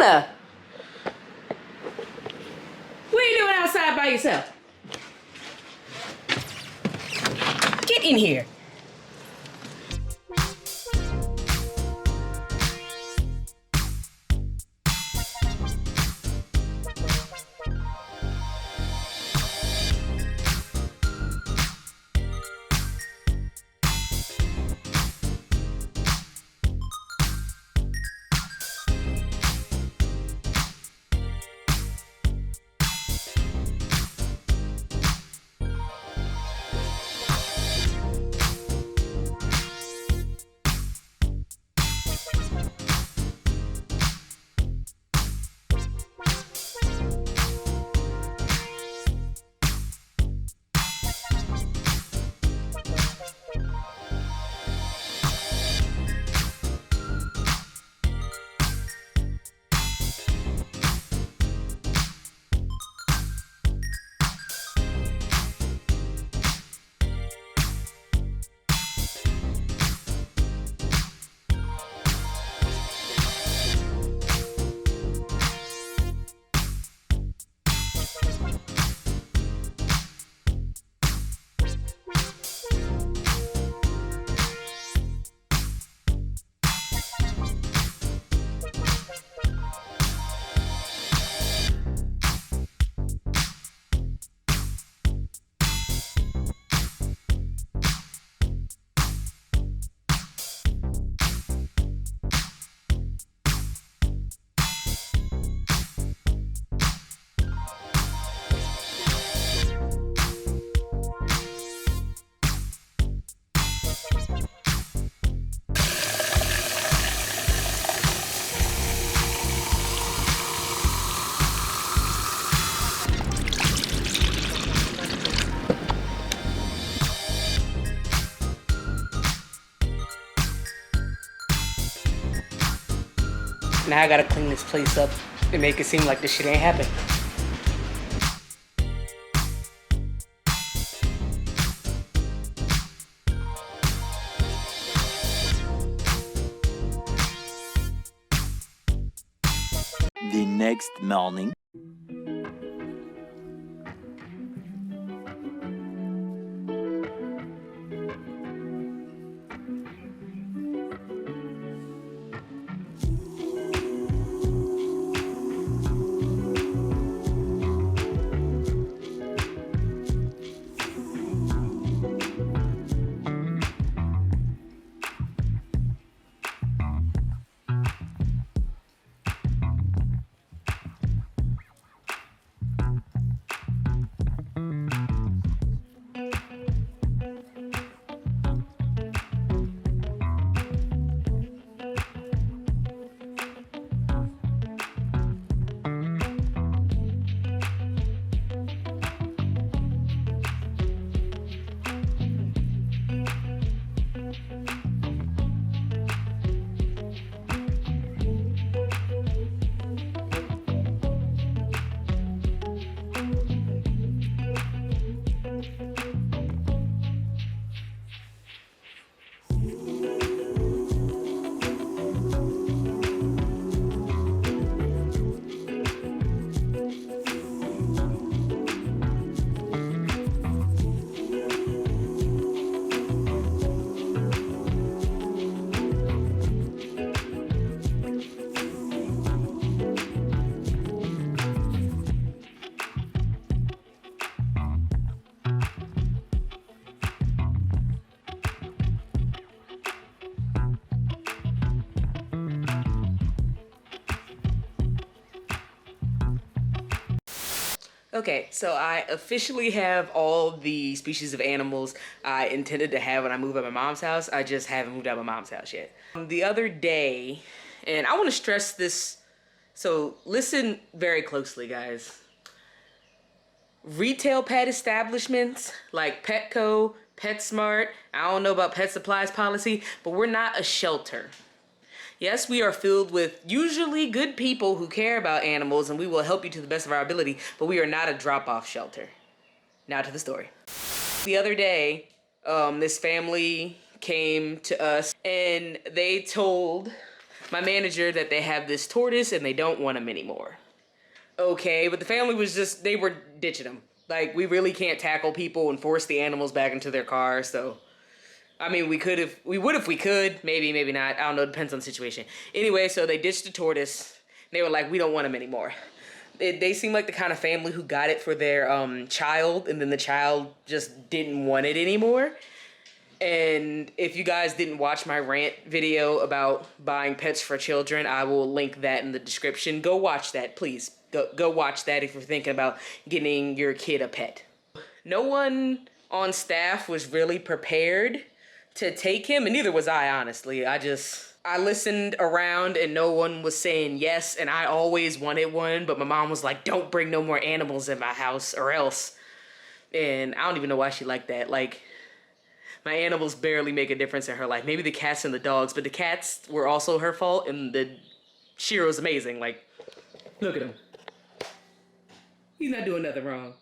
Luna! What are you doing outside by yourself? Get in here. Now I gotta clean this place up and make it seem like this shit ain't happened. The next morning. Okay, so I officially have all the species of animals I intended to have when I moved out of my mom's house. I just haven't moved out of my mom's house yet. The other day, and I want to stress this, so listen very closely, guys. Retail pet establishments like Petco, PetSmart, I don't know about pet supplies policy, but we're not a shelter. Yes, we are filled with usually good people who care about animals, and we will help you to the best of our ability, but we are not a drop-off shelter. Now to the story. The other day, this family came to us and they told my manager that they have this tortoise and they don't want him anymore. Okay, but the family was just, they were ditching him. Like, we really can't tackle people and force the animals back into their cars, so... I mean, we would if we could. Maybe, maybe not. I don't know, depends on the situation. Anyway, so they ditched the tortoise. They were like, we don't want him anymore. They seem like the kind of family who got it for their child, and then the child just didn't want it anymore. And if you guys didn't watch my rant video about buying pets for children, I will link that in the description. Go watch that, please. Go watch that if you're thinking about getting your kid a pet. No one on staff was really prepared to take him, and neither was I, honestly. I listened around and no one was saying yes, and I always wanted one, but my mom was like, don't bring no more animals in my house or else. And I don't even know why she liked that. Like, my animals barely make a difference in her life. Maybe the cats and the dogs, but the cats were also her fault, and the Shiro's amazing. Like, look at him. He's not doing nothing wrong.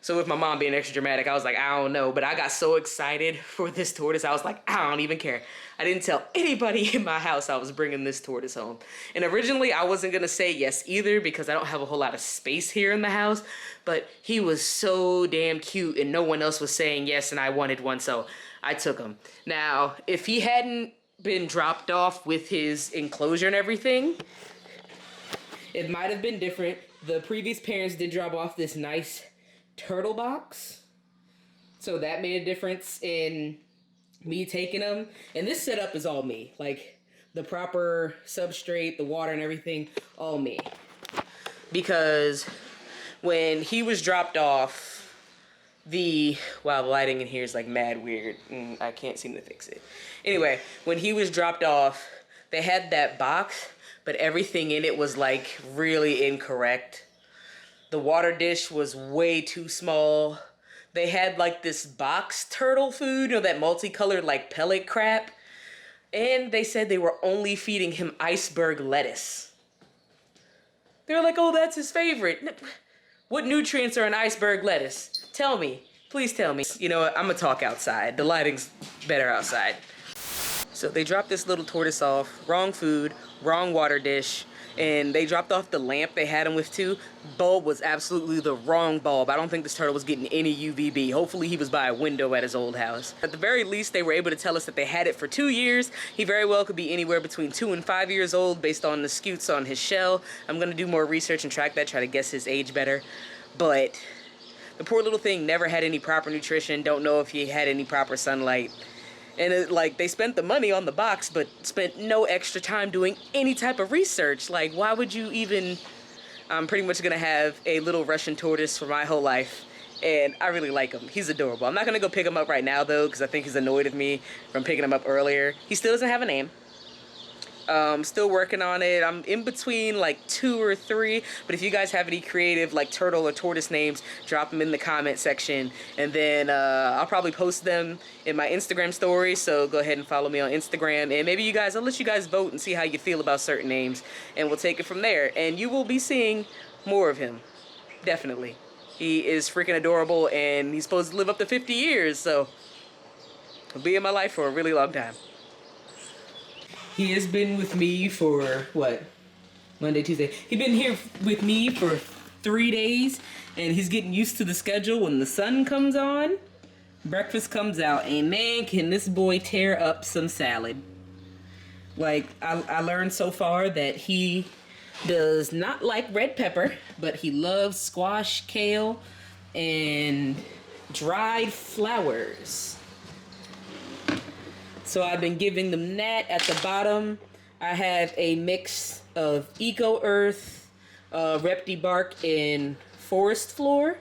So with my mom being extra dramatic, I was like, I don't know. But I got so excited for this tortoise. I was like, I don't even care. I didn't tell anybody in my house I was bringing this tortoise home. And originally I wasn't going to say yes either because I don't have a whole lot of space here in the house. But he was so damn cute and no one else was saying yes and I wanted one. So I took him. Now, if he hadn't been dropped off with his enclosure and everything, it might have been different. The previous parents did drop off this nice turtle box, so that made a difference in me taking them. And this setup is all me, like the proper substrate, the water and everything, all me. Because when he was dropped off, the lighting in here is like mad weird and I can't seem to fix it. Anyway, when he was dropped off, they had that box, but everything in it was like really incorrect. The water dish was way too small. They had like this box turtle food, that multicolored like pellet crap. And they said they were only feeding him iceberg lettuce. They were like, oh, that's his favorite. What nutrients are in iceberg lettuce? Tell me, please tell me. You know what, I'm gonna talk outside. The lighting's better outside. So they dropped this little tortoise off, wrong food, wrong water dish. And they dropped off the lamp they had him with too. Bulb was absolutely the wrong bulb. I don't think this turtle was getting any UVB. Hopefully he was by a window at his old house. At the very least, they were able to tell us that they had it for 2 years. He very well could be anywhere between 2 and 5 years old based on the scutes on his shell. I'm gonna do more research and track that, try to guess his age better. But the poor little thing never had any proper nutrition. Don't know if he had any proper sunlight. And they spent the money on the box, but spent no extra time doing any type of research. Like, why would you even... I'm pretty much gonna have a little Russian tortoise for my whole life. And I really like him. He's adorable. I'm not gonna go pick him up right now, though, because I think he's annoyed at me from picking him up earlier. He still doesn't have a name. Still working on it. I'm in between like 2 or 3, but if you guys have any creative like turtle or tortoise names, drop them in the comment section, and then I'll probably post them in my Instagram story, so go ahead and follow me on Instagram, and maybe I'll let you guys vote and see how you feel about certain names, and we'll take it from there, and you will be seeing more of him. Definitely. He is freaking adorable, and he's supposed to live up to 50 years, so he'll be in my life for a really long time. He has been with me for, what, Monday, Tuesday. He's been here with me for 3 days, and he's getting used to the schedule. When the sun comes on, breakfast comes out, and man, can this boy tear up some salad. Like, I learned so far that he does not like red pepper, but he loves squash, kale, and dried flowers. So I've been giving them that. At the bottom, I have a mix of Eco Earth, Repti Bark, and Forest Floor.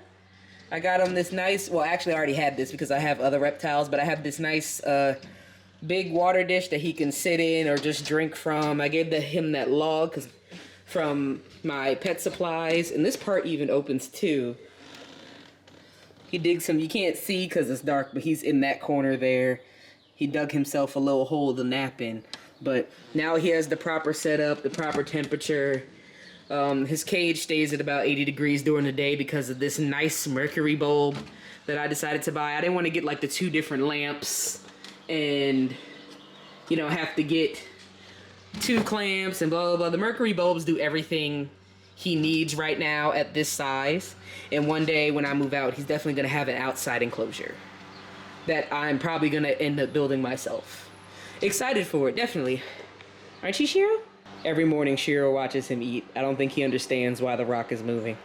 I got him this nice, well, actually I already had this because I have other reptiles, but I have this nice big water dish that he can sit in or just drink from. I gave him that log from my pet supplies, and this part even opens too. He digs some, you can't see because it's dark, but he's in that corner there. He dug himself a little hole to nap in. But now he has the proper setup, the proper temperature. His cage stays at about 80 degrees during the day because of this nice mercury bulb that I decided to buy. I didn't want to get like the 2 different lamps and, have to get 2 clamps and blah, blah, blah. The mercury bulbs do everything he needs right now at this size. And one day when I move out, he's definitely gonna have an outside enclosure that I'm probably gonna end up building myself. Excited for it, definitely. Aren't you, Shiro? Every morning, Shiro watches him eat. I don't think he understands why the rock is moving.